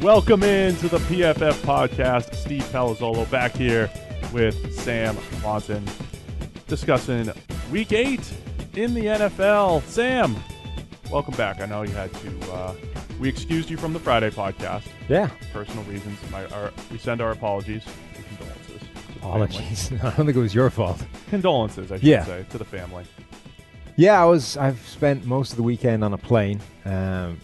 Welcome into the PFF podcast. Steve Palazzolo back here with Sam Monson discussing Week 8 in the NFL. Sam, welcome back. I know you had to, we excused you from the Friday podcast. Yeah. Personal reasons. We send our apologies and condolences. Apologies. I don't think it was your fault. Condolences, I should say, to the family. Yeah, I've spent most of the weekend on a plane.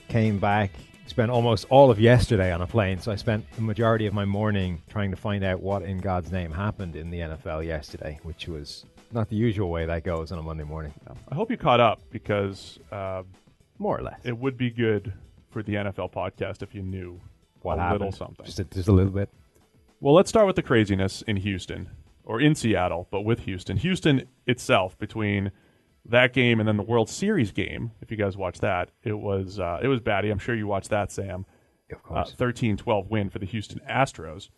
Came back, spent almost all of yesterday on a plane. So I spent the majority of my morning trying to find out what in God's name happened in the NFL yesterday, which was not the usual way that goes on a Monday morning. I hope you caught up because more or less it would be good for the NFL podcast if you knew what a happened. little something. Just a little bit. Well, let's start with the craziness in Houston, or in Seattle, but with Houston. Houston itself, between that game and then the World Series game, if you guys watched that, it was batty. I'm sure you watched that, Sam. Of course. 13-12 win for the Houston Astros.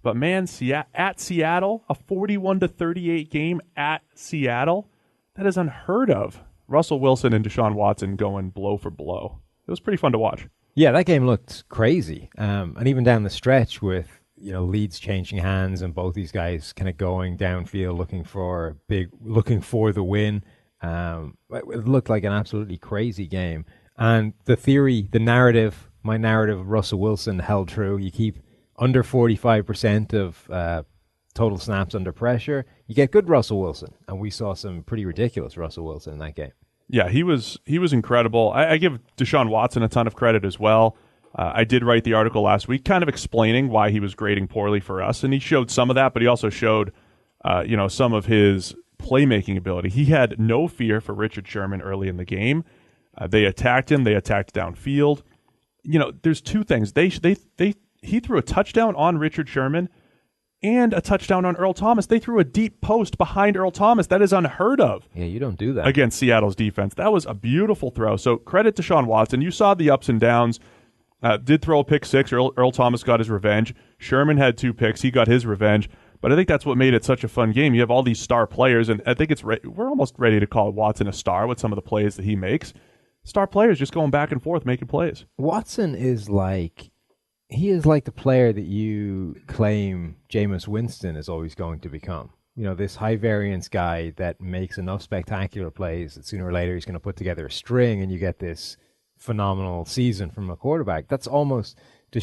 But man, at Seattle, a 41-38 game at Seattle, that is unheard of. Russell Wilson and Deshaun Watson going blow for blow. It was pretty fun to watch. Yeah, that game looked crazy. And even down the stretch with leads changing hands and both these guys kind of going downfield looking for the win. It looked like an absolutely crazy game. And my narrative of Russell Wilson held true. You keep under 45% of total snaps under pressure, you get good Russell Wilson. And we saw some pretty ridiculous Russell Wilson in that game. Yeah, he was incredible. I give Deshaun Watson a ton of credit as well. I did write the article last week kind of explaining why he was grading poorly for us, and he showed some of that, but he also showed some of his playmaking ability. He had no fear for Richard Sherman early in the game. They attacked him. They attacked downfield. There's two things. He threw a touchdown on Richard Sherman and a touchdown on Earl Thomas. They threw a deep post behind Earl Thomas. That is unheard of. Yeah, you don't do that. Against Seattle's defense. That was a beautiful throw. So credit to Deshaun Watson. You saw the ups and downs. Did throw a pick six. Earl Thomas got his revenge. Sherman had 2 picks. He got his revenge. But I think that's what made it such a fun game. You have all these star players, and I think we're almost ready to call Watson a star with some of the plays that he makes. Star players just going back and forth making plays. Watson is like the player that you claim Jameis Winston is always going to become. This high variance guy that makes enough spectacular plays that sooner or later he's going to put together a string and you get this phenomenal season from a quarterback. That's almost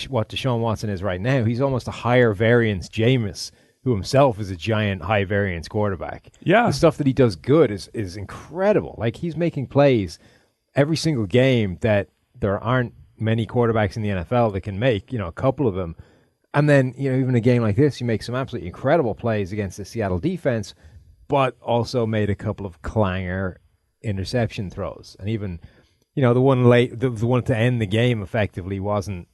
what Deshaun Watson is right now. He's almost a higher variance Jameis, who himself is a giant high variance quarterback. Yeah. The stuff that he does good is incredible. Like, he's making plays every single game that there aren't many quarterbacks in the NFL that can make, a couple of them. And then, even a game like this, you make some absolutely incredible plays against the Seattle defense, but also made a couple of clanger interception throws. And even, the one to end the game effectively wasn't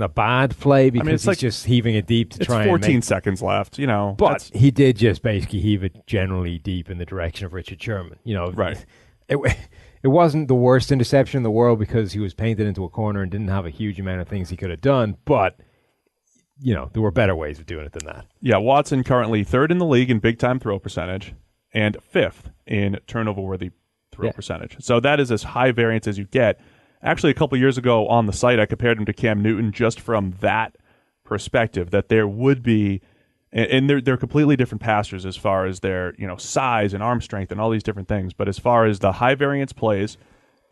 a bad play because he's just heaving it deep to try and 14 seconds left, But he did just basically heave it generally deep in the direction of Richard Sherman. Right. It wasn't the worst interception in the world because he was painted into a corner and didn't have a huge amount of things he could have done, but there were better ways of doing it than that. Yeah, Watson currently 3rd in the league in big-time throw percentage and 5th in turnover-worthy throw percentage. So that is as high variance as you get. Actually, a couple years ago on the site, I compared him to Cam Newton just from that perspective, that there would be, and they're completely different passers as far as their size and arm strength and all these different things. But as far as the high variance plays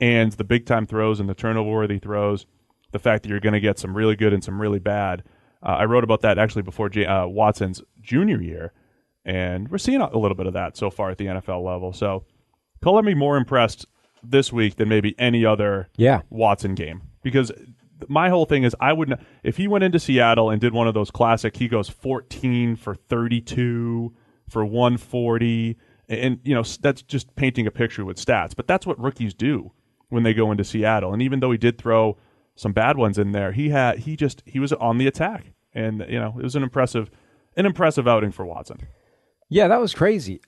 and the big time throws and the turnover worthy throws, the fact that you're going to get some really good and some really bad. I wrote about that actually before Watson's junior year, and we're seeing a little bit of that so far at the NFL level. So color me more impressed this week than maybe any other Watson game, because my whole thing is I wouldn't, if he went into Seattle and did one of those classic, he goes 14 for 32 for 140, and that's just painting a picture with stats, but that's what rookies do when they go into Seattle. And even though he did throw some bad ones in there, he was on the attack, and it was an impressive outing for Watson. Yeah, that was crazy.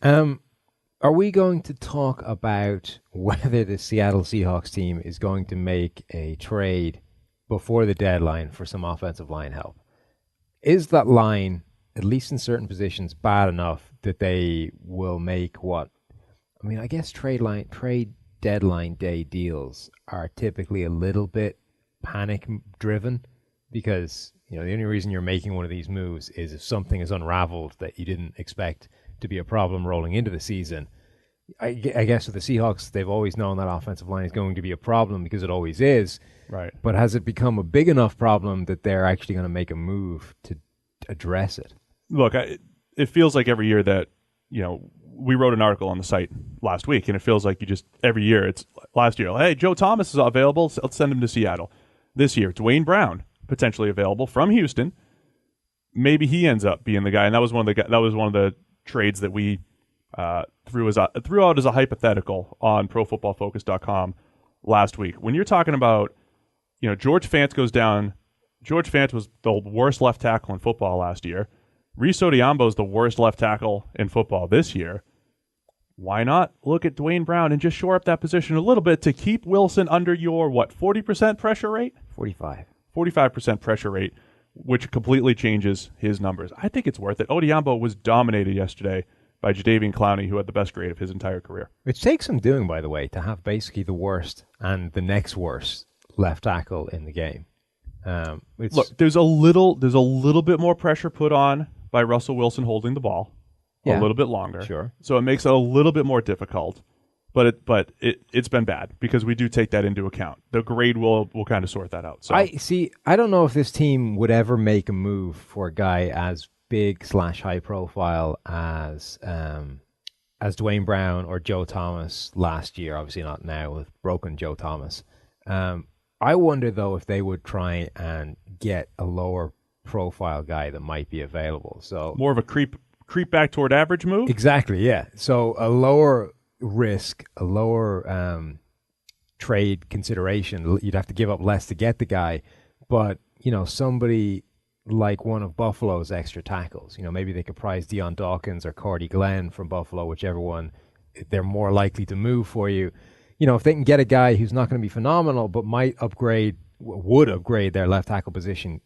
Are we going to talk about whether the Seattle Seahawks team is going to make a trade before the deadline for some offensive line help? Is that line, at least in certain positions, bad enough that they will make I guess trade deadline day deals are typically a little bit panic-driven because, the only reason you're making one of these moves is if something is unraveled that you didn't expect to be a problem rolling into the season. I guess with the Seahawks, they've always known that offensive line is going to be a problem because it always is. Right. But has it become a big enough problem that they're actually going to make a move to address it? Look, it feels like every year that, we wrote an article on the site last week, and it feels like every year, it's last year, hey, Joe Thomas is available, so let's send him to Seattle. This year, Dwayne Brown, potentially available from Houston. Maybe he ends up being the guy, and that was one of the trades that we threw out as a hypothetical on ProFootballFocus.com last week. When you're talking about, George Fant goes down. George Fant was the worst left tackle in football last year. Reese Odiambo is the worst left tackle in football this year. Why not look at Dwayne Brown and just shore up that position a little bit to keep Wilson under your, 40% pressure rate? 45% pressure rate, which completely changes his numbers. I think it's worth it. Odiambo was dominated yesterday by Jadeveon Clowney, who had the best grade of his entire career. It takes some doing, by the way, to have basically the worst and the next worst left tackle in the game. Look, there's a little bit more pressure put on by Russell Wilson holding the ball a little bit longer. Sure. So it makes it a little bit more difficult. But it's been bad because we do take that into account. The grade will kind of sort that out. So I don't know if this team would ever make a move for a guy as big / high profile as Dwayne Brown or Joe Thomas last year. Obviously not now with broken Joe Thomas. I wonder though if they would try and get a lower profile guy that might be available. So more of a creep back toward average move. Exactly. Yeah. So a lower risk, a lower trade consideration. You'd have to give up less to get the guy, but somebody like one of Buffalo's extra tackles. Maybe they could prize Deion Dawkins or Cordy Glenn from Buffalo, whichever one they're more likely to move for you. If they can get a guy who's not going to be phenomenal, but would upgrade their left tackle position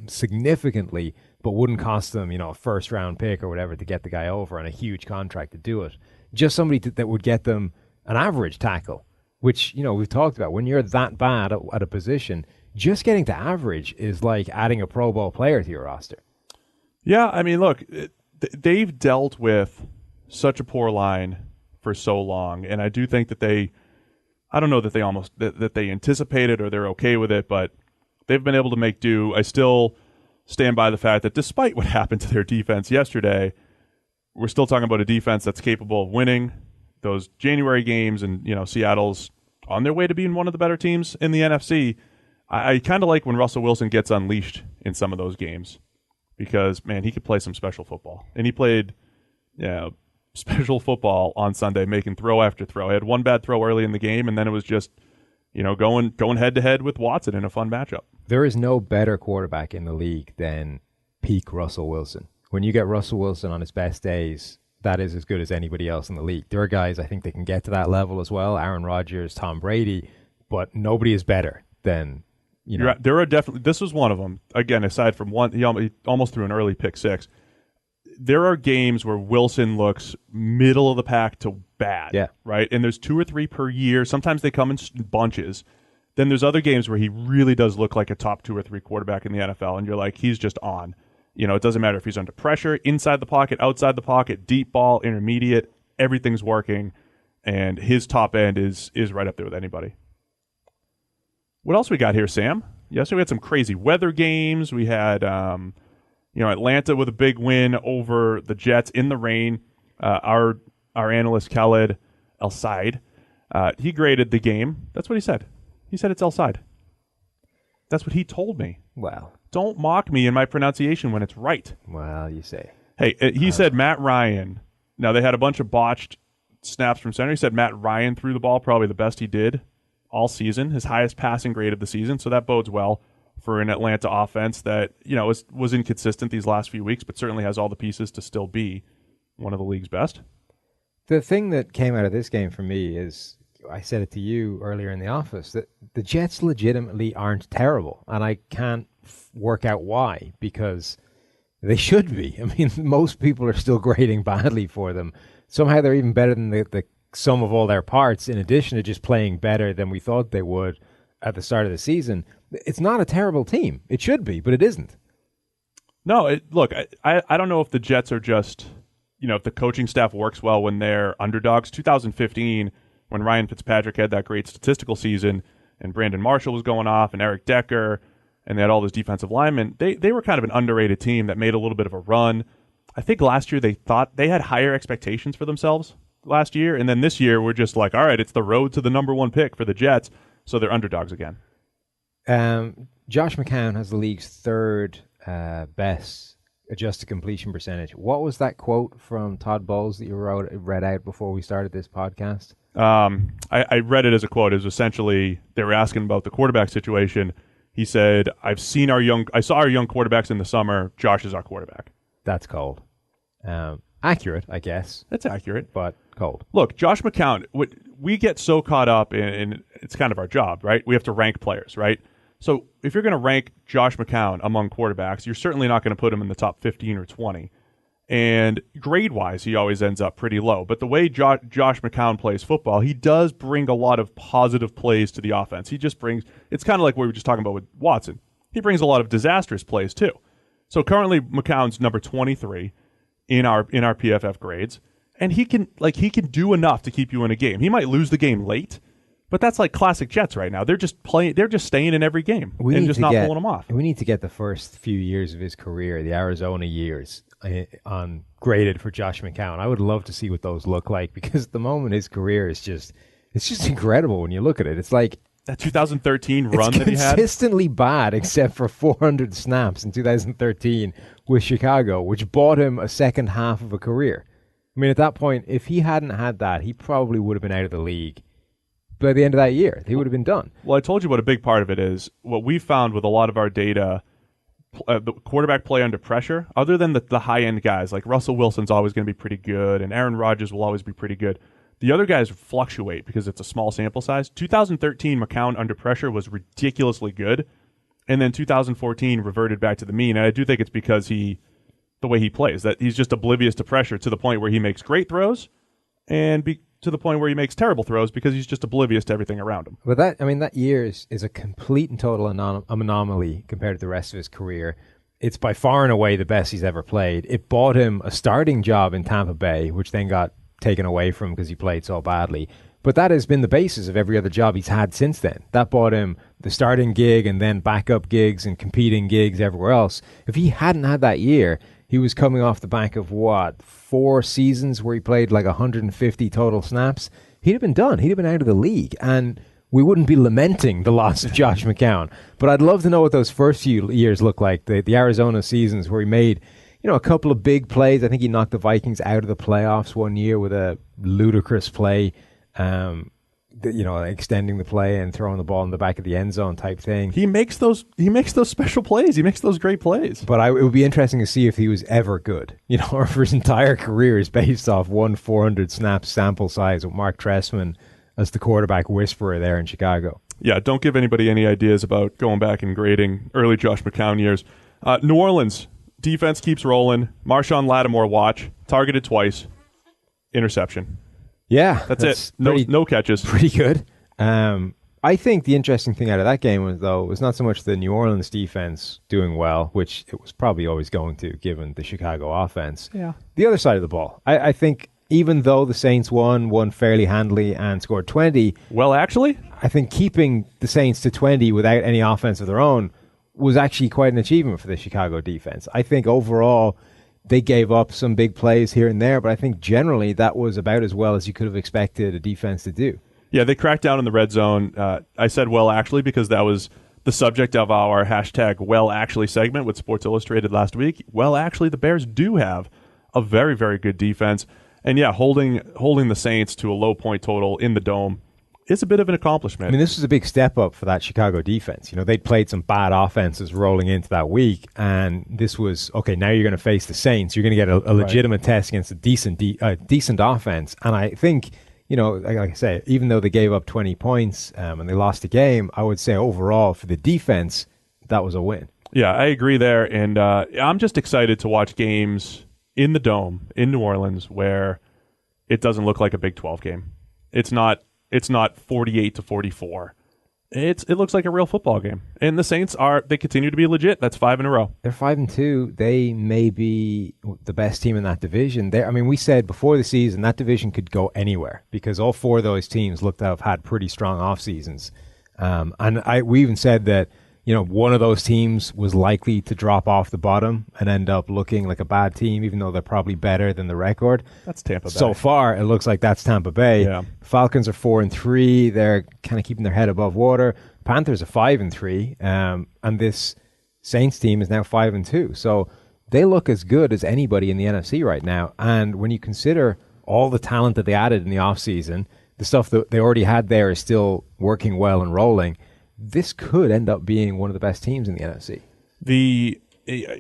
significantly, but wouldn't cost them, a first round pick or whatever to get the guy over and a huge contract to do it. Just somebody that would get them an average tackle, which, we've talked about. When you're that bad at a position, just getting to average is like adding a Pro Bowl player to your roster. Yeah, I mean, look, they've dealt with such a poor line for so long, and I do think that I don't know that they anticipated or they're okay with it, but they've been able to make do. I still stand by the fact that despite what happened to their defense yesterday, we're still talking about a defense that's capable of winning those January games, and Seattle's on their way to being one of the better teams in the NFC. I kind of like when Russell Wilson gets unleashed in some of those games because, man, he could play some special football. And he played special football on Sunday, making throw after throw. He had one bad throw early in the game, and then it was just going head-to-head with Watson in a fun matchup. There is no better quarterback in the league than peak Russell Wilson. When you get Russell Wilson on his best days, that is as good as anybody else in the league. There are guys I think that can get to that level as well, Aaron Rodgers, Tom Brady, but nobody is better than, There are definitely, this was one of them. Again, aside from one, he almost threw an early pick six. There are games where Wilson looks middle of the pack to bad, right? And there's 2 or 3 per year. Sometimes they come in bunches. Then there's other games where he really does look like a top 2 or 3 quarterback in the NFL, and you're like, he's just on. It doesn't matter if he's under pressure, inside the pocket, outside the pocket, deep ball, intermediate, everything's working, and his top end is right up there with anybody. What else we got here, Sam? Yesterday we had some crazy weather games. We had Atlanta with a big win over the Jets in the rain. Our analyst Khaled El Said, he graded the game. That's what he said. He said it's El Said. That's what he told me. Well, don't mock me in my pronunciation when it's right. Well, you say. Hey, he said Matt Ryan. Now, they had a bunch of botched snaps from center. He said Matt Ryan threw the ball probably the best he did all season, his highest passing grade of the season. So that bodes well for an Atlanta offense that, was inconsistent these last few weeks, but certainly has all the pieces to still be one of the league's best. The thing that came out of this game for me is, I said it to you earlier in the office, that the Jets legitimately aren't terrible, and I can't work out why, because they should be. I mean, most people are still grading badly for them. Somehow they're even better than the sum of all their parts, in addition to just playing better than we thought they would at the start of the season. It's not a terrible team. It should be, but it isn't. No, look, I don't know if the Jets are just, if the coaching staff works well when they're underdogs. 2015, when Ryan Fitzpatrick had that great statistical season and Brandon Marshall was going off and Eric Decker and they had all those defensive linemen, they were kind of an underrated team that made a little bit of a run. I think last year they thought they had higher expectations for themselves last year, and then this year we're just like, all right, it's the road to the number one pick for the Jets, so they're underdogs again. Josh McCown has the league's third best adjusted completion percentage. What was that quote from Todd Bowles that you read out before we started this podcast? I read it as a quote. It was essentially, they were asking about the quarterback situation. He said, I saw our young quarterbacks in the summer. Josh is our quarterback. That's cold. Accurate, I guess. That's accurate. But cold. Look, Josh McCown, we get so caught up in it's kind of our job, right? We have to rank players, right? So if you're going to rank Josh McCown among quarterbacks, you're certainly not going to put him in the top 15 or 20. And grade-wise, he always ends up pretty low. But the way Josh McCown plays football, he does bring a lot of positive plays to the offense. He just brings, it's kind of like what we were just talking about with Watson. He brings a lot of disastrous plays too. So currently McCown's number 23 in our PFF grades, and he can do enough to keep you in a game. He might lose the game late, but that's like classic Jets right now. They're just staying in every game and just not pulling them off. We need to get the first few years of his career, the Arizona years, graded for Josh McCown. I would love to see what those look like, because at the moment his career is just incredible when you look at it. It's like that 2013 run that he had. It's consistently bad except for 400 snaps in 2013 with Chicago, which bought him a second half of a career. I mean, at that point, if he hadn't had that, he probably would have been out of the league by the end of that year. He would have been done. Well, I told you what a big part of it is. What we found with a lot of our data, the quarterback play under pressure, other than the high-end guys, like Russell Wilson's always going to be pretty good, and Aaron Rodgers will always be pretty good. The other guys fluctuate because it's a small sample size. 2013, McCown under pressure was ridiculously good, and then 2014 reverted back to the mean. And I do think it's because the way he plays, that he's just oblivious to pressure to the point where he makes great throws, and to the point where he makes terrible throws because he's just oblivious to everything around him. But that year is a complete and total anomaly compared to the rest of his career. It's by far and away the best he's ever played. It bought him a starting job in Tampa Bay, which then got taken away from him because he played so badly. But that has been the basis of every other job he's had since then. That bought him the starting gig and then backup gigs and competing gigs everywhere else. If he hadn't had that year, he was coming off the back of 4 seasons where he played like 150 total snaps. He'd have been done. He'd have been out of the league. And we wouldn't be lamenting the loss of Josh McCown. But I'd love to know what those first few years look like. The Arizona seasons where he made a couple of big plays. I think he knocked the Vikings out of the playoffs one year with a ludicrous play, extending the play and throwing the ball in the back of the end zone type thing. He makes those special plays. He makes those great plays. But it would be interesting to see if he was ever good, or if his entire career is based off 400 snap sample size with Mark Trestman as the quarterback whisperer there in Chicago. Yeah, don't give anybody any ideas about going back and grading early Josh McCown years. New Orleans. Defense keeps rolling. Marshawn Lattimore, watch. Targeted twice. Interception. Yeah. That's it. No catches. Pretty good. I think the interesting thing out of that game was not so much the New Orleans defense doing well, which it was probably always going to, given the Chicago offense. Yeah. The other side of the ball. I think even though the Saints won fairly handily and scored 20. Well, actually? I think keeping the Saints to 20 without any offense of their own was actually quite an achievement for the Chicago defense. I think overall they gave up some big plays here and there, but I think generally that was about as well as you could have expected a defense to do. Yeah, they cracked down in the red zone. I said well actually because that was the subject of our hashtag well actually segment with Sports Illustrated last week. Well, actually, the Bears do have a very, very good defense. And yeah, holding the Saints to a low point total in the Dome is a bit of an accomplishment. I mean, this was a big step up for that Chicago defense. They'd played some bad offenses rolling into that week, and this was, okay, now you're going to face the Saints. You're going to get a legitimate test against a decent offense. And I think, like I say, even though they gave up 20 points and they lost the game, I would say overall for the defense, that was a win. Yeah, I agree there. And I'm just excited to watch games in the Dome in New Orleans where it doesn't look like a Big 12 game. It's not 48-44. It looks like a real football game. And the Saints they continue to be legit. That's 5 in a row. They're 5-2. They may be the best team in that division. We said before the season that division could go anywhere because all 4 of those teams looked to have had pretty strong off seasons. We even said that one of those teams was likely to drop off the bottom and end up looking like a bad team, even though they're probably better than the record. That's Tampa Bay. So far, it looks like that's Tampa Bay. Yeah. Falcons are 4-3. They're kind of keeping their head above water. Panthers are 5-3. And this Saints team is now 5-2. So they look as good as anybody in the NFC right now. And when you consider all the talent that they added in the offseason, the stuff that they already had there is still working well and rolling. This could end up being one of the best teams in the NFC.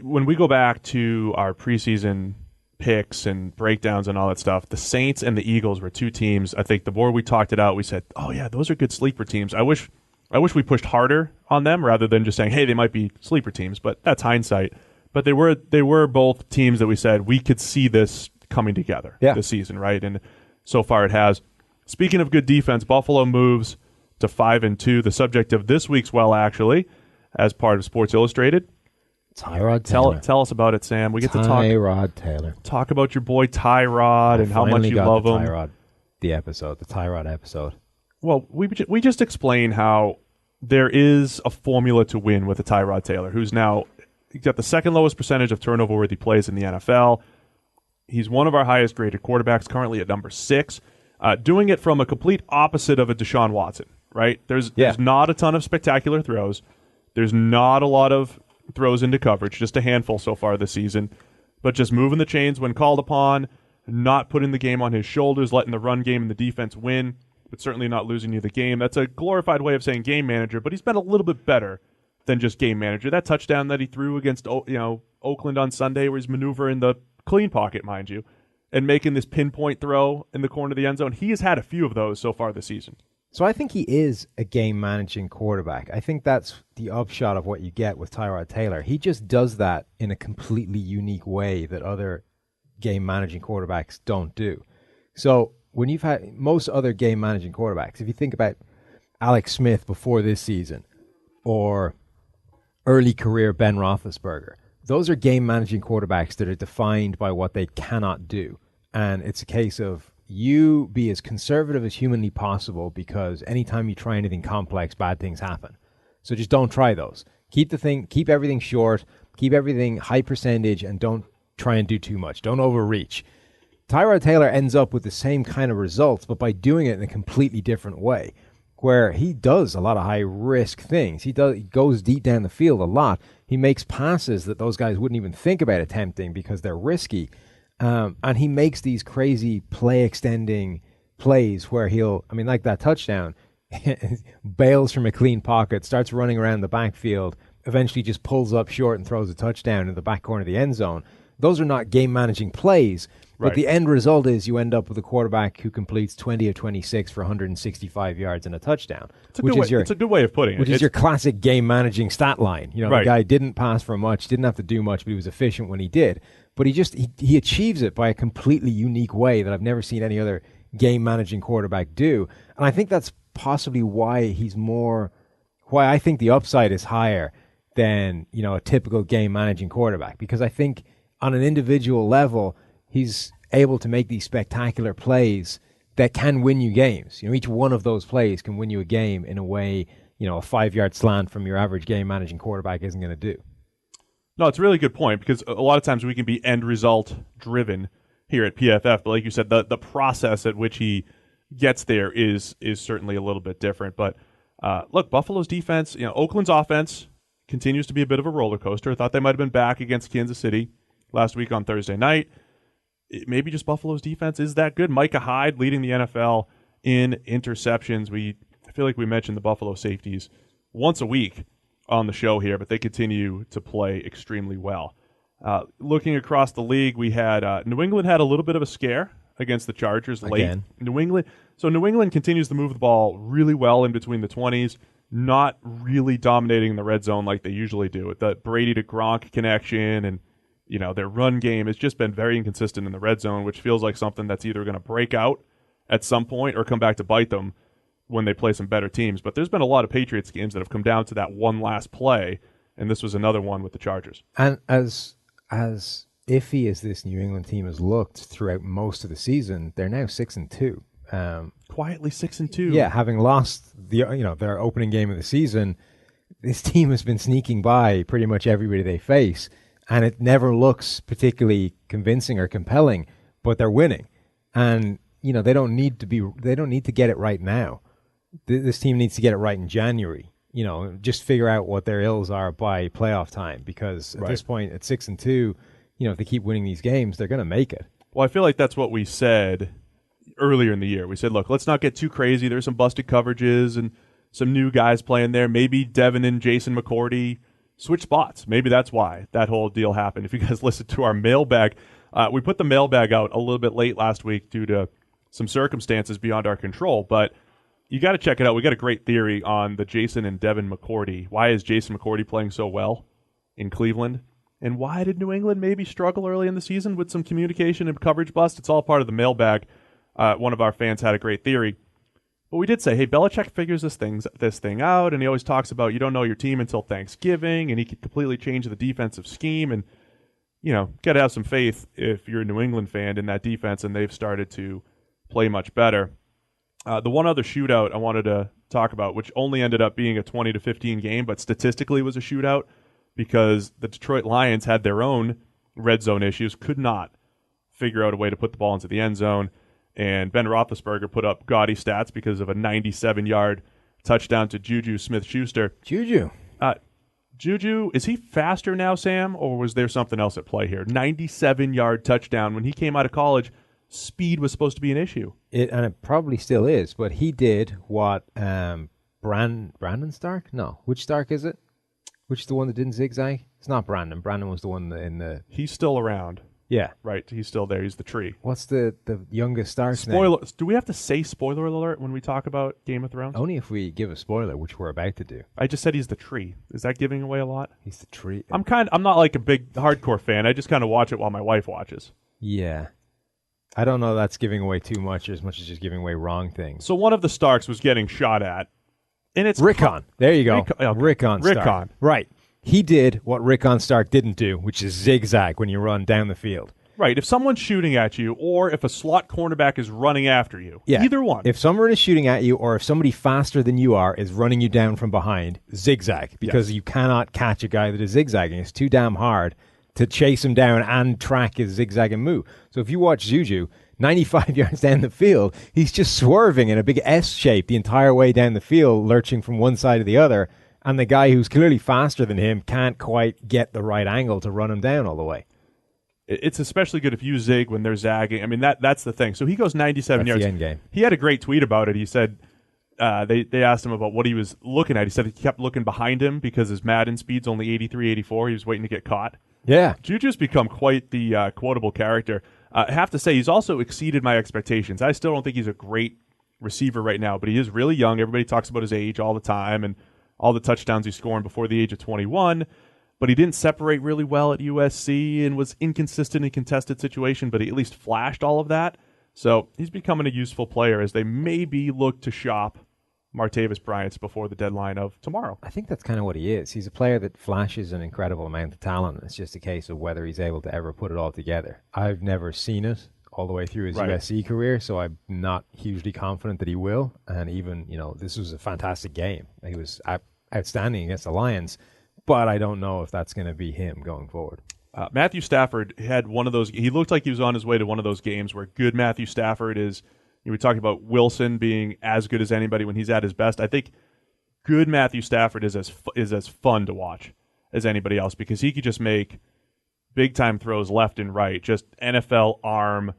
When we go back to our preseason picks and breakdowns and all that stuff, the Saints and the Eagles were 2 teams. I think the more we talked it out, we said, oh yeah, those are good sleeper teams. I wish we pushed harder on them rather than just saying, hey, they might be sleeper teams, but that's hindsight. But they were both teams that we said we could see this coming together this season, right? And so far it has. Speaking of good defense, Buffalo moves to 5-2, the subject of this week's actually, as part of Sports Illustrated. Tyrod Taylor. Tell us about it, Sam. We get to Tyrod Taylor. Talk about your boy Tyrod and how much you love him. The Tyrod episode. Well, we just explained how there is a formula to win with a Tyrod Taylor, who's now got the second lowest percentage of turnover-worthy plays in the NFL. He's one of our highest graded quarterbacks, currently at number 6. Doing it from a complete opposite of a Deshaun Watson, right? There's not a ton of spectacular throws. There's not a lot of throws into coverage, just a handful so far this season. But just moving the chains when called upon, not putting the game on his shoulders, letting the run game and the defense win, but certainly not losing you the game. That's a glorified way of saying game manager, but he's been a little bit better than just game manager. That touchdown that he threw against Oakland on Sunday, where he's maneuvering the clean pocket, mind you, and making this pinpoint throw in the corner of the end zone. He has had a few of those so far this season. So I think he is a game-managing quarterback. I think that's the upshot of what you get with Tyrod Taylor. He just does that in a completely unique way that other game-managing quarterbacks don't do. So when you've had most other game-managing quarterbacks, if you think about Alex Smith before this season or early career Ben Roethlisberger, those are game-managing quarterbacks that are defined by what they cannot do. And it's a case of you be as conservative as humanly possible because anytime you try anything complex, bad things happen. So just don't try those. Keep everything short, keep everything high percentage, and don't try and do too much. Don't overreach. Tyrod Taylor ends up with the same kind of results, but by doing it in a completely different way, where he does a lot of high-risk things. He goes deep down the field a lot. He makes passes that those guys wouldn't even think about attempting because they're risky. And he makes these crazy play-extending plays where like that touchdown, bails from a clean pocket, starts running around the backfield, eventually just pulls up short and throws a touchdown in the back corner of the end zone. Those are not game-managing plays, but the end result is you end up with a quarterback who completes 20 of 26 for 165 yards and a touchdown. It's a good way of putting it. Which is your classic game-managing stat line. The guy didn't pass for much, didn't have to do much, but he was efficient when he did. But he achieves it by a completely unique way that I've never seen any other game-managing quarterback do. And I think that's possibly why why I think the upside is higher than, a typical game-managing quarterback. Because I think on an individual level, he's able to make these spectacular plays that can win you games. Each one of those plays can win you a game in a way, a 5-yard slant from your average game-managing quarterback isn't going to do. No, it's a really good point because a lot of times we can be end result driven here at PFF, but like you said, the process at which he gets there is certainly a little bit different. But look, Buffalo's defense, Oakland's offense continues to be a bit of a roller coaster. I thought they might have been back against Kansas City last week on Thursday night. Maybe just Buffalo's defense is that good. Micah Hyde leading the NFL in interceptions. I feel like we mentioned the Buffalo safeties once a week on the show here, but they continue to play extremely well. Looking across the league, we had New England had a little bit of a scare against the Chargers late. Again. New England continues to move the ball really well in between the 20s, not really dominating in the red zone like they usually do. With the Brady to Gronk connection and their run game has just been very inconsistent in the red zone, which feels like something that's either going to break out at some point or come back to bite them. when they play some better teams. But there's been a lot of Patriots games that have come down to that one last play, and this was another one with the Chargers. And as iffy as this New England team has looked throughout most of the season, they're now 6-2. Quietly 6-2. Yeah, having lost their opening game of the season, this team has been sneaking by pretty much everybody they face, and it never looks particularly convincing or compelling, but they're winning. And they don't need to get it right now. This team needs to get it right in January. Just figure out what their ills are by playoff time, because at this point at 6-2, if they keep winning these games, they're going to make it. Well, I feel like that's what we said earlier in the year. We said, look, let's not get too crazy. There's some busted coverages and some new guys playing there. Maybe Devin and Jason McCourty switch spots. Maybe that's why that whole deal happened. If you guys listened to our mailbag, we put the mailbag out a little bit late last week due to some circumstances beyond our control, but you got to check it out. We got a great theory on the Jason and Devin McCourty. Why is Jason McCourty playing so well in Cleveland? And why did New England maybe struggle early in the season with some communication and coverage bust? It's all part of the mailbag. One of our fans had a great theory. But we did say, hey, Belichick figures this thing out, and he always talks about you don't know your team until Thanksgiving, and he could completely change the defensive scheme. And, got to have some faith if you're a New England fan in that defense, and they've started to play much better. The one other shootout I wanted to talk about, which only ended up being a 20-15 game, but statistically was a shootout because the Detroit Lions had their own red zone issues, could not figure out a way to put the ball into the end zone. And Ben Roethlisberger put up gaudy stats because of a 97-yard touchdown to Juju Smith-Schuster. Juju, is he faster now, Sam, or was there something else at play here? 97-yard touchdown. When he came out of college, speed was supposed to be an issue. And it probably still is, but he did what Brandon Stark? No. Which Stark is it? Which is the one that didn't zigzag? It's not Brandon. Brandon was the one in the... He's still around. Yeah. Right, he's still there. He's the tree. What's the youngest Stark's spoiler name? Do we have to say spoiler alert when we talk about Game of Thrones? Only if we give a spoiler, which we're about to do. I just said he's the tree. Is that giving away a lot? He's the tree. I'm not like a big hardcore fan. I just kind of watch it while my wife watches. Yeah. I don't know that's giving away too much, or as much as just giving away wrong things. So one of the Starks was getting shot at, and it's Rickon. There you go. Rickon Stark. Rickon. Right. He did what Rickon Stark didn't do, which is zigzag when you run down the field. Right. If someone's shooting at you, or if a slot cornerback is running after you, either one. If someone is shooting at you, or if somebody faster than you are is running you down from behind, zigzag, because you cannot catch a guy that is zigzagging. It's too damn hard to chase him down and track his zigzag and move. So if you watch Juju, 95 yards down the field, he's just swerving in a big S shape the entire way down the field, lurching from one side to the other, and the guy who's clearly faster than him can't quite get the right angle to run him down all the way. It's especially good if you zig when they're zagging. I mean, that's the thing. So he goes 97 yards. The end game. He had a great tweet about it. He said they asked him about what he was looking at. He said he kept looking behind him because his Madden speed's only 83, 84. He was waiting to get caught. Yeah. Juju's become quite the quotable character. I have to say, he's also exceeded my expectations. I still don't think he's a great receiver right now, but he is really young. Everybody talks about his age all the time and all the touchdowns he's scoring before the age of 21. But he didn't separate really well at USC and was inconsistent in contested situation, but he at least flashed all of that. So he's becoming a useful player as they maybe look to shop Martavis Bryant before the deadline of tomorrow. I think that's kind of what he is. He's a player that flashes an incredible amount of talent. It's just a case of whether he's able to ever put it all together. I've never seen it all the way through his USC career, so I'm not hugely confident that he will. And even, this was a fantastic game. He was outstanding against the Lions. But I don't know if that's going to be him going forward. Matthew Stafford had one of those. He looked like he was on his way to one of those games where good Matthew Stafford is. You were talking about Wilson being as good as anybody when he's at his best. I think good Matthew Stafford is as fun to watch as anybody else because he could just make big time throws left and right, just NFL arm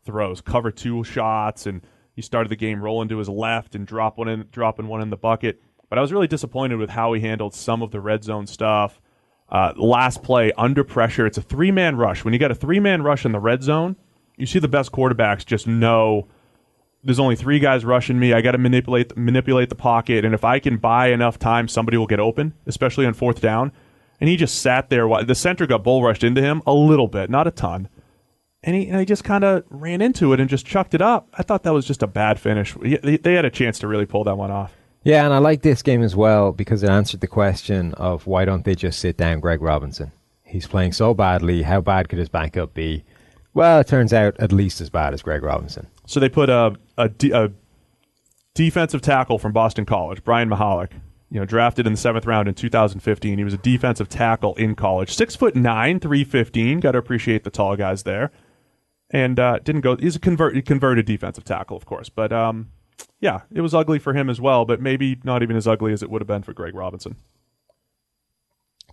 throws, cover two shots, and he started the game rolling to his left and dropping one in the bucket. But I was really disappointed with how he handled some of the red zone stuff. Last play, under pressure. It's a three-man rush. When you got a three-man rush in the red zone, you see the best quarterbacks just know there's only three guys rushing me. I got to manipulate the pocket, and if I can buy enough time, somebody will get open, especially on fourth down. And he just sat there. The center got bull rushed into him a little bit, not a ton. and he just kind of ran into it and just chucked it up. I thought that was just a bad finish. They had a chance to really pull that one off. Yeah, and I like this game as well because it answered the question of why don't they just sit down Greg Robinson? He's playing so badly. How bad could his backup be? Well, it turns out at least as bad as Greg Robinson. So they put a defensive tackle from Boston College, Brian Mahalik, drafted in the 7th round in 2015. He was a defensive tackle in college. 6'9", 315. Got to appreciate the tall guys there. And didn't go. He's a converted defensive tackle, of course. But yeah, it was ugly for him as well. But maybe not even as ugly as it would have been for Greg Robinson.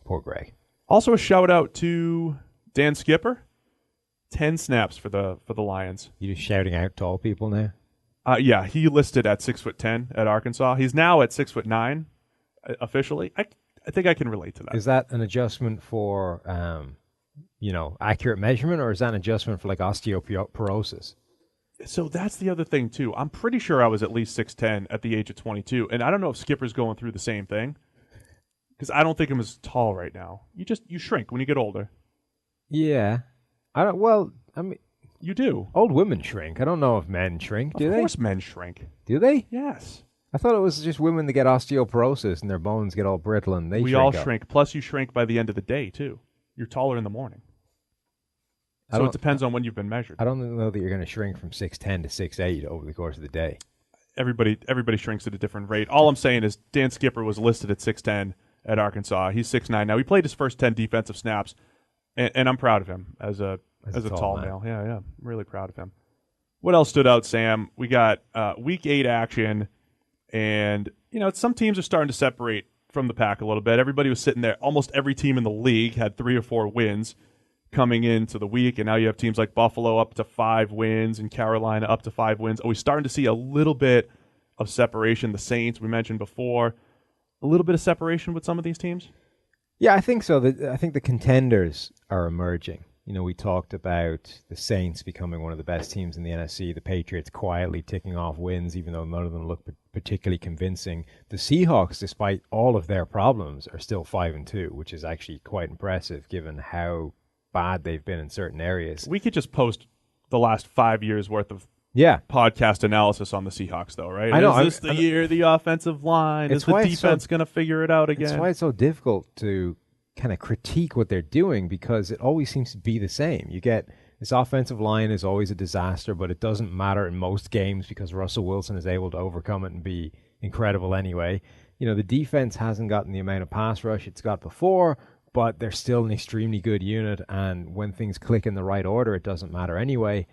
Poor Greg. Also, a shout out to Dan Skipper. 10 snaps for the Lions. You just shouting out tall people now? Yeah, he listed at 6'10" at Arkansas. He's now at 6'9" officially. I think I can relate to that. Is that an adjustment for accurate measurement, or is that an adjustment for like osteoporosis? So that's the other thing too. I'm pretty sure I was at least 6'10" at the age of 22, and I don't know if Skipper's going through the same thing because I don't think I'm as tall right now. You shrink when you get older. Yeah, I don't. Well, I mean. You do. Old women shrink. I don't know if men shrink. Do they? Of course men shrink. Do they? Yes. I thought it was just women that get osteoporosis and their bones get all brittle and we all shrink. Plus you shrink by the end of the day too. You're taller in the morning. So it depends on when you've been measured. I don't know that you're going to shrink from 6'10" to 6'8" over the course of the day. Everybody shrinks at a different rate. All I'm saying is Dan Skipper was listed at 6'10" at Arkansas. He's 6'9" now. He played his first 10 defensive snaps, and I'm proud of him as a tall male. Yeah, I'm really proud of him. What else stood out, Sam? We got Week 8 action, and some teams are starting to separate from the pack a little bit. Everybody was sitting there. Almost every team in the league had 3 or 4 wins coming into the week, and now you have teams like Buffalo up to 5 wins and Carolina up to 5 wins. Are we starting to see a little bit of separation? The Saints, we mentioned before, a little bit of separation with some of these teams? Yeah, I think so. I think the contenders are emerging. We talked about the Saints becoming one of the best teams in the NFC, the Patriots quietly ticking off wins, even though none of them look particularly convincing. The Seahawks, despite all of their problems, are still 5-2, which is actually quite impressive given how bad they've been in certain areas. We could just post the last 5 years worth of podcast analysis on the Seahawks, though, right? I know. Is this the year the offensive line? Is the defense going to figure it out again? That's why it's so difficult to kind of critique what they're doing because it always seems to be the same. You get this offensive line is always a disaster, but it doesn't matter in most games because Russell Wilson is able to overcome it and be incredible anyway. The defense hasn't gotten the amount of pass rush it's got before, but they're still an extremely good unit, and when things click in the right order, it doesn't matter anyway.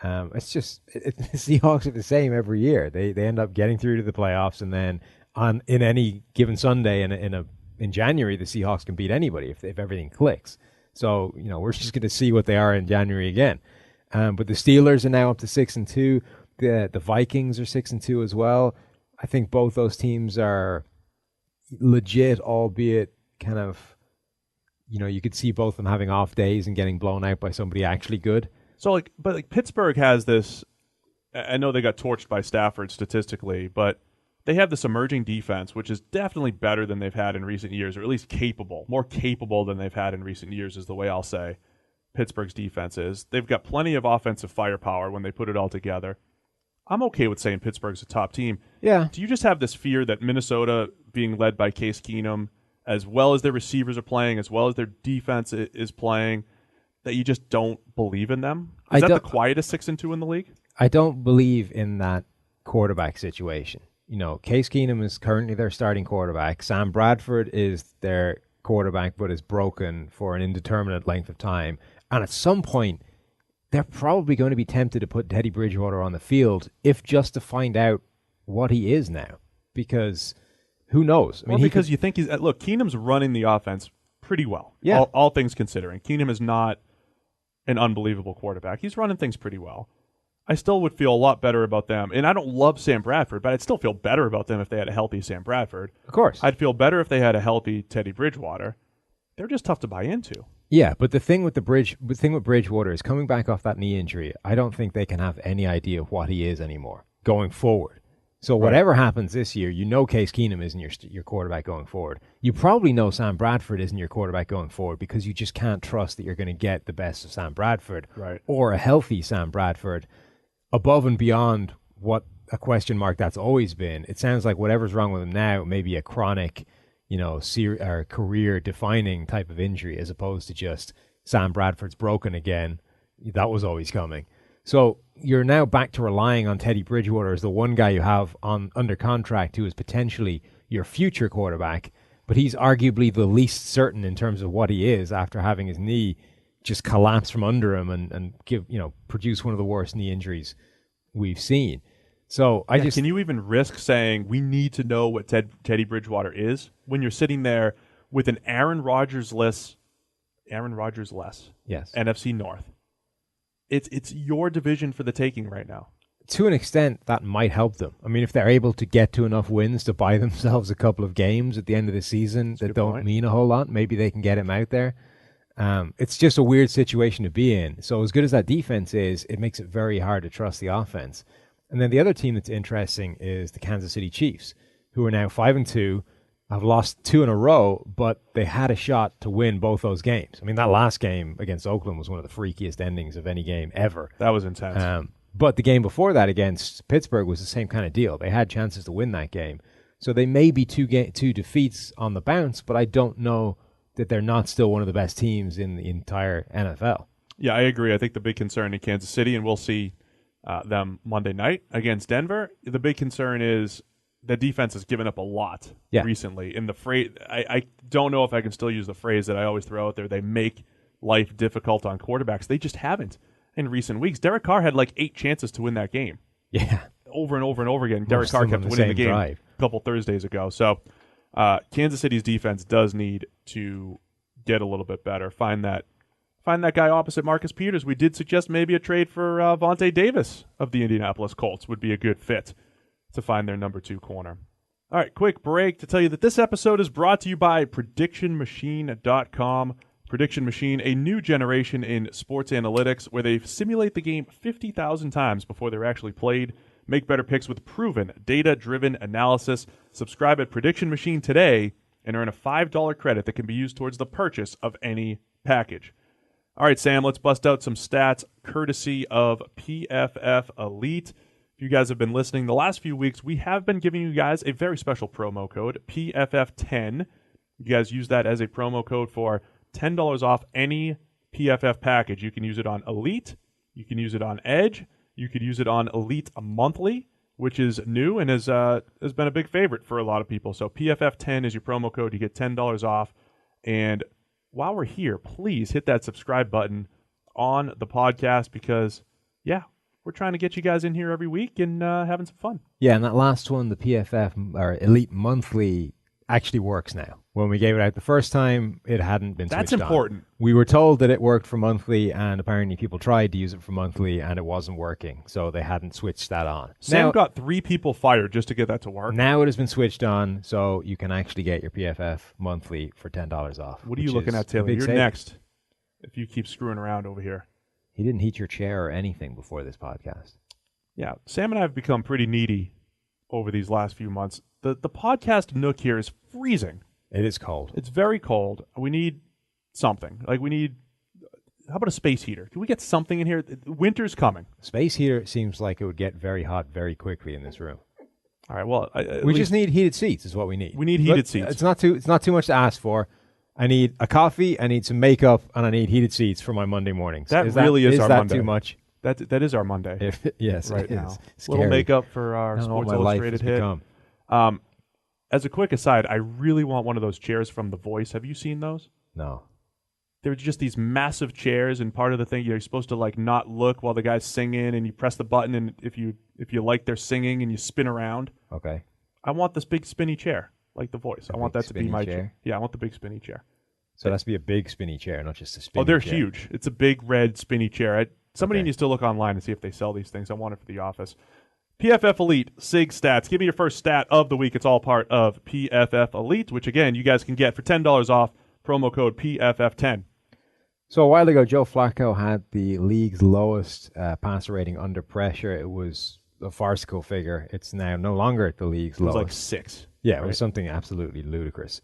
It's just the Seahawks are the same every year. They end up getting through to the playoffs, and then in any given Sunday in January, the Seahawks can beat anybody if everything clicks. So, we're just going to see what they are in January again. But the Steelers are now up to 6-2. The Vikings are 6-2 as well. I think both those teams are legit, albeit kind of, you could see both of them having off days and getting blown out by somebody actually good. So, but Pittsburgh has this, I know they got torched by Stafford statistically, but they have this emerging defense, which is definitely better than they've had in recent years, or at least more capable than they've had in recent years is the way I'll say Pittsburgh's defense is. They've got plenty of offensive firepower when they put it all together. I'm okay with saying Pittsburgh's a top team. Yeah. Do you just have this fear that Minnesota being led by Case Keenum, as well as their receivers are playing, as well as their defense is playing, that you just don't believe in them? Is that the quietest 6-2 in the league? I don't believe in that quarterback situation. Case Keenum is currently their starting quarterback. Sam Bradford is their quarterback, but is broken for an indeterminate length of time. And at some point, they're probably going to be tempted to put Teddy Bridgewater on the field, if just to find out what he is now. Because who knows? Because you think Keenum's running the offense pretty well. Yeah. All things considering. Keenum is not an unbelievable quarterback. He's running things pretty well. I still would feel a lot better about them. And I don't love Sam Bradford, but I'd still feel better about them if they had a healthy Sam Bradford. Of course. I'd feel better if they had a healthy Teddy Bridgewater. They're just tough to buy into. Yeah, but the thing with Bridgewater is coming back off that knee injury, I don't think they can have any idea of what he is anymore going forward. So whatever happens this year, you know Case Keenum isn't your quarterback going forward. You probably know Sam Bradford isn't your quarterback going forward because you just can't trust that you're going to get the best of Sam Bradford or a healthy Sam Bradford above and beyond what a question mark that's always been. It sounds like whatever's wrong with him now may be a chronic, or career-defining type of injury as opposed to just Sam Bradford's broken again. That was always coming. So you're now back to relying on Teddy Bridgewater as the one guy you have under contract who is potentially your future quarterback, but he's arguably the least certain in terms of what he is after having his knee just collapse from under him and produce one of the worst knee injuries we've seen. So can you even risk saying we need to know what Teddy Bridgewater is when you're sitting there with an Aaron Rodgers-less NFC North? It's your division for the taking right now. To an extent, that might help them. I mean, if they're able to get to enough wins to buy themselves a couple of games at the end of the season that don't mean a whole lot, maybe they can get him out there. It's just a weird situation to be in. So as good as that defense is, it makes it very hard to trust the offense. And then the other team that's interesting is the Kansas City Chiefs, who are now 5-2, have lost 2 in a row, but they had a shot to win both those games. I mean, that last game against Oakland was one of the freakiest endings of any game ever. That was intense. But the game before that against Pittsburgh was the same kind of deal. They had chances to win that game. So they may be two defeats on the bounce, but I don't know that they're not still one of the best teams in the entire NFL. Yeah, I agree. I think the big concern in Kansas City, and we'll see them Monday night against Denver, the big concern is the defense has given up a lot recently. In the phrase, I don't know if I can still use the phrase that I always throw out there. They make life difficult on quarterbacks. They just haven't in recent weeks. Derek Carr had like 8 chances to win that game. Yeah. Over and over and over again. Derek Carr kept winning the game a couple Thursdays ago. So Kansas City's defense does need to get a little bit better. Find that guy opposite Marcus Peters. We did suggest maybe a trade for Vontae Davis of the Indianapolis Colts would be a good fit to find their number 2 corner. All right, quick break to tell you that this episode is brought to you by PredictionMachine.com. Prediction Machine, a new generation in sports analytics where they simulate the game 50,000 times before they're actually played. Make better picks with proven, data-driven analysis. Subscribe at Prediction Machine today and earn a $5 credit that can be used towards the purchase of any package. All right, Sam, let's bust out some stats courtesy of PFF Elite. If you guys have been listening the last few weeks, we have been giving you guys a very special promo code, PFF10. You guys use that as a promo code for $10 off any PFF package. You can use it on Elite. You can use it on Edge. You could use it on Elite Monthly, which is new and has been a big favorite for a lot of people. So PFF10 is your promo code. You get $10 off. And while we're here, please hit that subscribe button on the podcast because, we're trying to get you guys in here every week and having some fun. Yeah, and that last one, the PFF or Elite Monthly, actually works now. When we gave it out the first time, it hadn't been switched on. That's important. We were told that it worked for monthly, and apparently people tried to use it for monthly, and it wasn't working, so they hadn't switched that on. Sam got 3 people fired just to get that to work. Now it has been switched on, so you can actually get your PFF monthly for $10 off. What are you looking at, Taylor? You're next if you keep screwing around over here. He didn't heat your chair or anything before this podcast. Yeah, Sam and I have become pretty needy over these last few months. The podcast nook here is freezing. It is cold. It's very cold. We need something. How about a space heater? Can we get something in here? Winter's coming. Space heater seems like it would get very hot very quickly in this room. All right, well, we just need heated seats is what we need. We need heated seats. It's not too much to ask for. I need a coffee, I need some makeup, and I need heated seats for my Monday mornings. Is our Monday. Is that too much? That is our Monday. Yes, right now. Scary. Little makeup for our Sports Illustrated hit. As a quick aside, I really want one of those chairs from The Voice. Have you seen those? No. They're just these massive chairs, and part of the thing you're supposed to not look while the guy's singing, and you press the button, and if you like their singing, and you spin around. Okay. I want this big spinny chair, like The Voice. I want that to be my chair. Yeah, I want the big spinny chair. So it has to be a big spinny chair, not just a spinny chair. Oh, they're huge. It's a big red spinny chair. Somebody needs to look online and see if they sell these things. I want it for the office. PFF Elite, SIG stats. Give me your first stat of the week. It's all part of PFF Elite, which, again, you guys can get for $10 off. Promo code PFF10. So a while ago, Joe Flacco had the league's lowest passer rating under pressure. It was a farcical figure. It's now no longer at the league's It was lowest. like 6. Yeah, right? it was something absolutely ludicrous.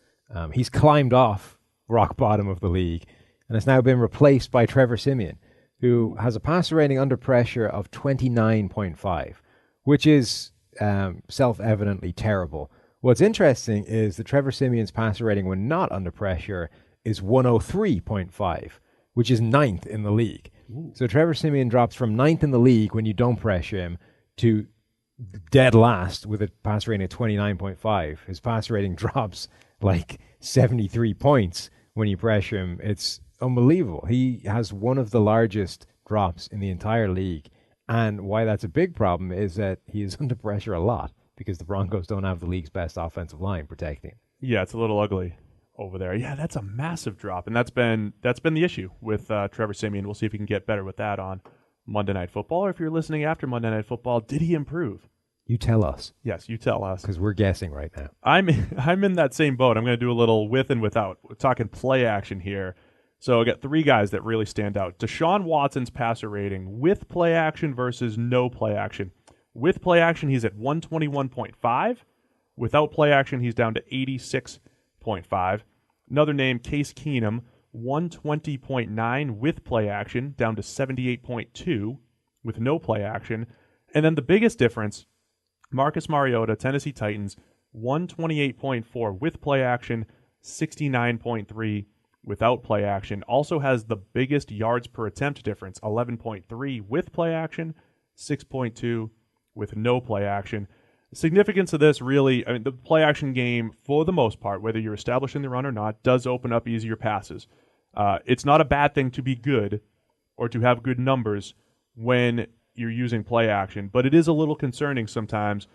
He's climbed off rock bottom of the league, and has now been replaced by Trevor Siemian, who has a passer rating under pressure of 29.5, which is self-evidently terrible. What's interesting is that Trevor Siemian's passer rating when not under pressure is 103.5, which is 9th in the league. Ooh. So Trevor Siemian drops from 9th in the league when you don't pressure him to dead last with a passer rating of 29.5. His passer rating drops like 73 points when you pressure him. It's unbelievable. He has one of the largest drops in the entire league. And why that's a big problem is that he is under pressure a lot because the Broncos don't have the league's best offensive line protecting him. Yeah, it's a little ugly over there. Yeah, that's a massive drop, and that's been the issue with Trevor Siemian. We'll see if he can get better with that on Monday Night Football, or if you're listening after Monday Night Football, did he improve? You tell us. Yes, you tell us. Because we're guessing right now. I'm in that same boat. I'm going to do a little with and without. We're talking play action here. So I got 3 guys that really stand out. Deshaun Watson's passer rating with play action versus no play action. With play action, he's at 121.5. Without play action, he's down to 86.5. Another name, Case Keenum, 120.9 with play action, down to 78.2 with no play action. And then the biggest difference, Marcus Mariota, Tennessee Titans, 128.4 with play action, 69.3 without play action. Also has the biggest yards per attempt difference, 11.3 with play action, 6.2 with no play action. The significance of this really, I mean, the play action game, for the most part, whether you're establishing the run or not, does open up easier passes. It's not a bad thing to be good or to have good numbers when you're using play action, but it is a little concerning sometimes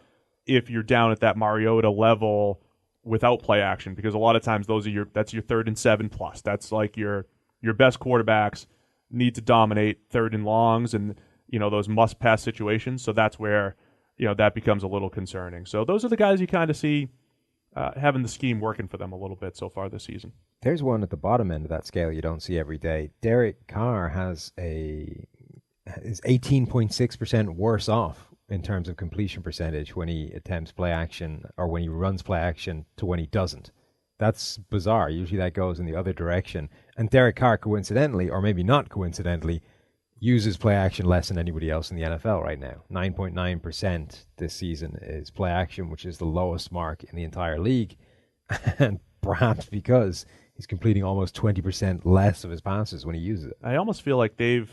if you're down at that Mariota level without play action, because a lot of times that's your 3rd and 7 plus. That's like your best quarterbacks need to dominate 3rd and longs and those must pass situations. So that's where that becomes a little concerning. So those are the guys you kind of see having the scheme working for them a little bit so far this season. There's one at the bottom end of that scale you don't see every day. Derek Carr is 18.6% worse off in terms of completion percentage when he attempts play action or when he runs play action to when he doesn't. That's bizarre. Usually that goes in the other direction. And Derek Carr, coincidentally, or maybe not coincidentally, uses play action less than anybody else in the NFL right now. 9.9% this season is play action, which is the lowest mark in the entire league. And perhaps because he's completing almost 20% less of his passes when he uses it. I almost feel like the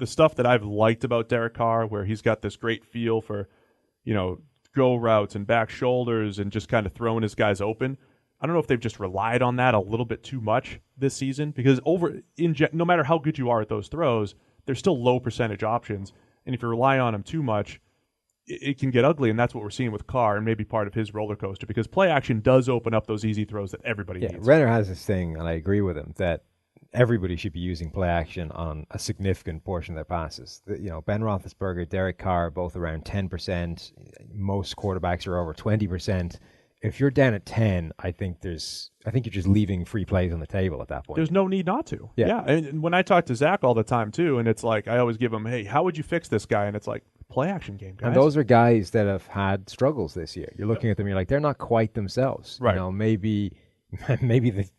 stuff that I've liked about Derek Carr, where he's got this great feel for, go routes and back shoulders and just kind of throwing his guys open. I don't know if they've just relied on that a little bit too much this season, because no matter how good you are at those throws, they're still low percentage options. And if you rely on them too much, it can get ugly, and that's what we're seeing with Carr, and maybe part of his roller coaster, because play action does open up those early throws that everybody needs. Renner has this thing, and I agree with him, that everybody should be using play action on a significant portion of their passes. Ben Roethlisberger, Derek Carr, both around 10%. Most quarterbacks are over 20%. If you're down at 10, I think you're just leaving free plays on the table at that point. There's no need not to. Yeah. And when I talk to Zach all the time too, and it's like I always give him, hey, how would you fix this guy? And it's like, play action game, guys. And those are guys that have had struggles this year. You're looking at them, you're like, they're not quite themselves. Right. Maybe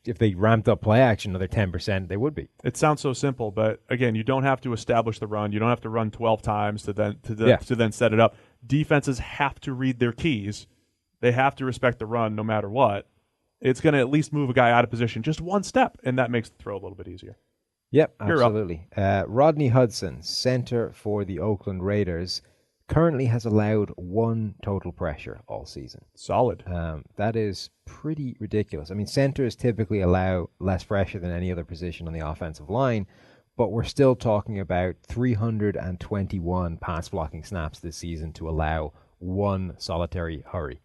if they ramped up play action another 10%, they would be. It sounds so simple, but again, you don't have to establish the run. You don't have to run 12 times to then set it up. Defenses have to read their keys. They have to respect the run no matter what. It's going to at least move a guy out of position just one step, and that makes the throw a little bit easier. Yep, absolutely. Rodney Hudson, center for the Oakland Raiders, currently has allowed 1 total pressure all season. Solid. That is pretty ridiculous. I mean, centers typically allow less pressure than any other position on the offensive line, but we're still talking about 321 pass blocking snaps this season to allow 1 solitary hurry.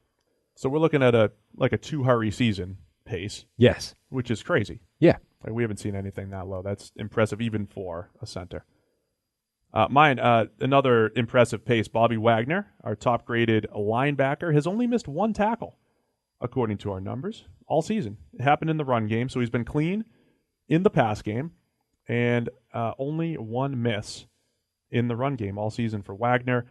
So we're looking at a 2-hurry season pace. Yes. Which is crazy. Yeah. Like, we haven't seen anything that low. That's impressive even for a center. Another impressive pace, Bobby Wagner, our top-graded linebacker, has only missed 1 tackle, according to our numbers, all season. It happened in the run game, so he's been clean in the pass game, and only 1 miss in the run game all season for Wagner.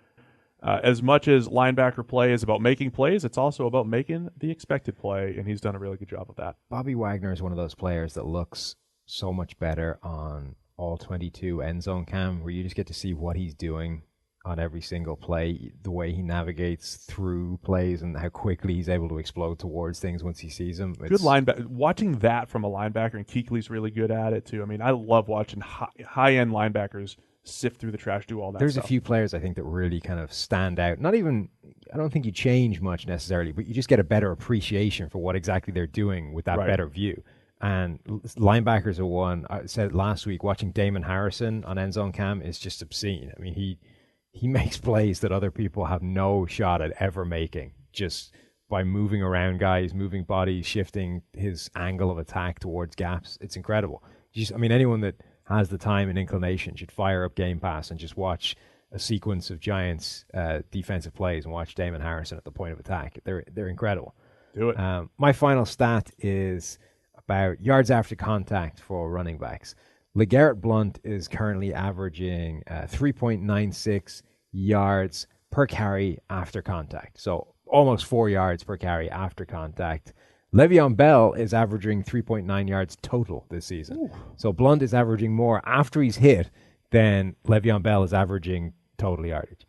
As much as linebacker play is about making plays, it's also about making the expected play, and he's done a really good job of that. Bobby Wagner is one of those players that looks so much better on all 22 end zone cam, where you just get to see what he's doing on every single play, the way he navigates through plays and how quickly he's able to explode towards things once he sees them. Good linebacker. Watching that from a linebacker, and Kuechly's really good at it too. I mean, I love watching high-end linebackers sift through the trash, do all that There's stuff. a few players I think that really kind of stand out. Not even, I don't think you change much necessarily, but you just get a better appreciation for what exactly they're doing with that better view. And linebackers are one. I said it last week, watching Damon Harrison on end zone cam is just obscene. I mean, he makes plays that other people have no shot at ever making, just by moving around guys, moving bodies, shifting his angle of attack towards gaps. It's incredible. Anyone that has the time and inclination should fire up Game Pass and just watch a sequence of Giants defensive plays and watch Damon Harrison at the point of attack. They're incredible. Do it. My final stat is about yards after contact for running backs. LeGarrette Blount is currently averaging 3.96 yards per carry after contact. So almost 4 yards per carry after contact. Le'Veon Bell is averaging 3.9 yards total this season. Ooh. So Blount is averaging more after he's hit than Le'Veon Bell is averaging total yardage.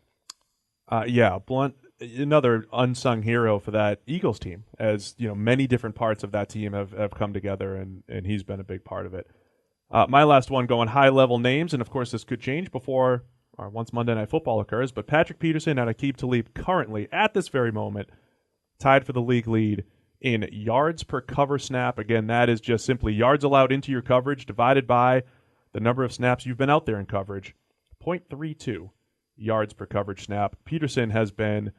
Blount, another unsung hero for that Eagles team, as many different parts of that team have come together, and he's been a big part of it. My last one, going high-level names, and of course this could change before or once Monday Night Football occurs, but Patrick Peterson and Aqib Talib currently, at this very moment, tied for the league lead in yards per cover snap. Again, that is just simply yards allowed into your coverage divided by the number of snaps you've been out there in coverage. 0.32 yards per coverage snap. Peterson has been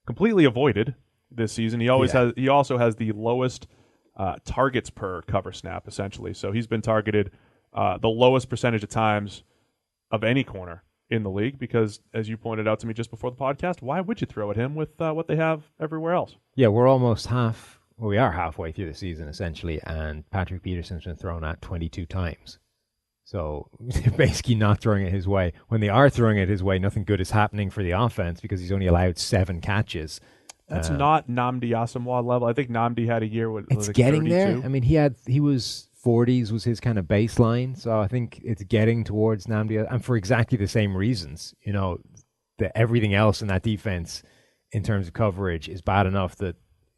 completely avoided this season. He also has the lowest targets per cover snap, essentially. So he's been targeted the lowest percentage of times of any corner in the league because, as you pointed out to me just before the podcast, why would you throw at him with what they have everywhere else? Yeah, we are halfway through the season, essentially, and Patrick Peterson's been thrown at 22 times. So they're basically not throwing it his way. When they are throwing it his way, nothing good is happening for the offense because he's only allowed 7 catches. That's not Nnamdi Asomugha level. I think Nnamdi had a year with it's like getting 32. there. I mean, he was 40s was his kind of baseline. So I think it's getting towards Nnamdi, and for exactly the same reasons. Everything else in that defense in terms of coverage is bad enough that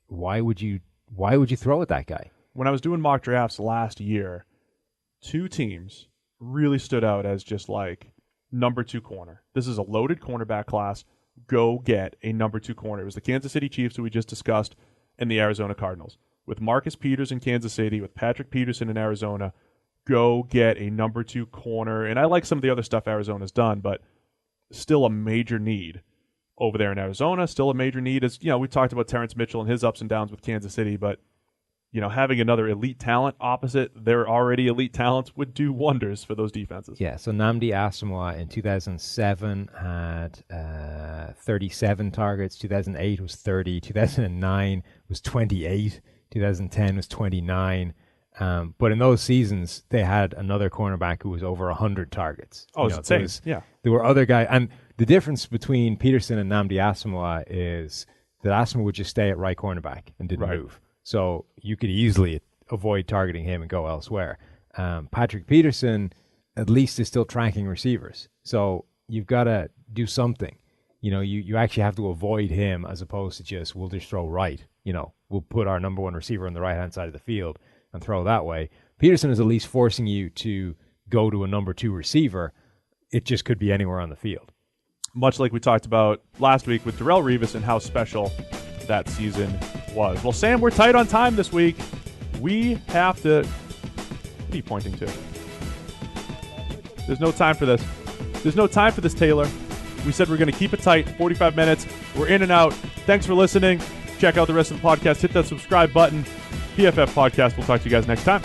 why would you throw at that guy? When I was doing mock drafts last year, 2 teams really stood out as just like number 2 corner. This is a loaded cornerback class. Go get a number 2 corner. It was the Kansas City Chiefs, who we just discussed, and the Arizona Cardinals. With Marcus Peters in Kansas City, with Patrick Peterson in Arizona, go get a number 2 corner. And I like some of the other stuff Arizona's done, but still a major need over there in Arizona. Still a major need. As we talked about Terrence Mitchell and his ups and downs with Kansas City, but having another elite talent opposite their already elite talents would do wonders for those defenses. Yeah, so Nnamdi Asomugha in 2007 had 37 targets. 2008 was 30. 2009 was 28. 2010 was 29. But in those seasons, they had another cornerback who was over 100 targets. Oh, it's insane. There were other guys. And the difference between Peterson and Nnamdi Asomugha is that Asomugha would just stay at right cornerback and didn't move. So you could easily avoid targeting him and go elsewhere. Patrick Peterson, at least, is still tracking receivers. So you've got to do something. You actually have to avoid him as opposed to we'll just throw right. We'll put our number 1 receiver on the right-hand side of the field and throw that way. Peterson is at least forcing you to go to a number 2 receiver. It just could be anywhere on the field. Much like we talked about last week with Darrelle Revis and how special that season was. Well, Sam, we're tight on time this week. We have to... What are you pointing to? There's no time for this. There's no time for this, Taylor. We said we're going to keep it tight, 45 minutes. We're in and out. Thanks for listening. Check out the rest of the podcast. Hit that subscribe button. PFF Podcast. We'll talk to you guys next time.